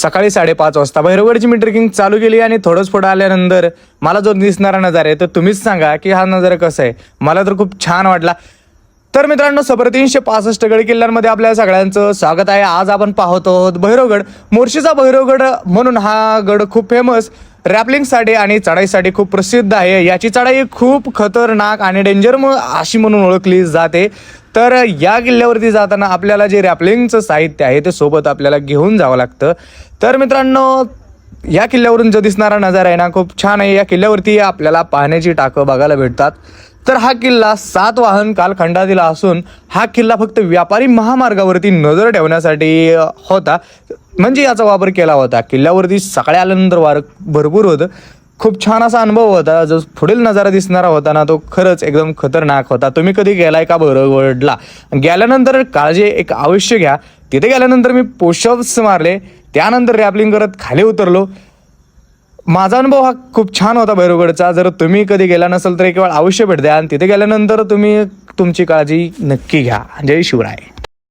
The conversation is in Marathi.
सकाळी 5:30 वाजता भैरवगडची मी ट्रेकिंग चालू केली आणि थोडंच पुढं आल्यानंतर मला जो दिसणारा नजारा आहे तर तुम्हीच सांगा की हा नजारा कसा आहे. मला तर खूप छान वाटला. तर मित्रांनो, सबर 365 गड किल्ल्यांमध्ये आपल्या सगळ्यांचं स्वागत आहे. आज आपण पाहतो आहोत भैरवगड. मोर्शीचा भैरवगड म्हणून हा गड खूप फेमस, रॅपलिंगसाठी आणि चढाईसाठी खूप प्रसिद्ध आहे. याची चढाई खूप खतरनाक आणि डेंजर अशी म्हणून ओळखली जाते. तर या किल्ल्यावरती जाताना आपल्याला जे रॅपलिंगचं साहित्य आहे ते सोबत आपल्याला घेऊन जावं लागतं. तर मित्रांनो, या किल्ल्यावरून जो दिसणारा नजारा आहे ना खूप छान आहे. या किल्ल्यावरती आपल्याला पाण्याची टाकं बघायला भेटतात. तर हा किल्ला 7 वाहन कालखंडातील असून हा किल्ला फक्त व्यापारी महामार्गावरती नजर ठेवण्यासाठी होता, म्हणजे याचा वापर केला होता. किल्ल्यावरती सकाळी आल्यानंतर वारं भरपूर होतं. खूप छान असा अनुभव होता. जो पुढील नजारा दिसणारा होता ना तो खरंच एकदम खतरनाक होता. तुम्ही कधी गेलाय का भैरवगडला? गेल्यानंतर काळजी एक अवश्य घ्या. तिथे गेल्यानंतर मी पुशअप्स मारले, त्यानंतर रॅपलिंग करत खाली उतरलो. माझा अनुभव हा खूप छान होता भैरवगडचा. जर तुम्ही कधी गेला नसेल तर एक वेळ अवश्य भेट द्या आणि तिथे गेल्यानंतर तुम्ही तुमची काळजी नक्की घ्या. जय शिवराय.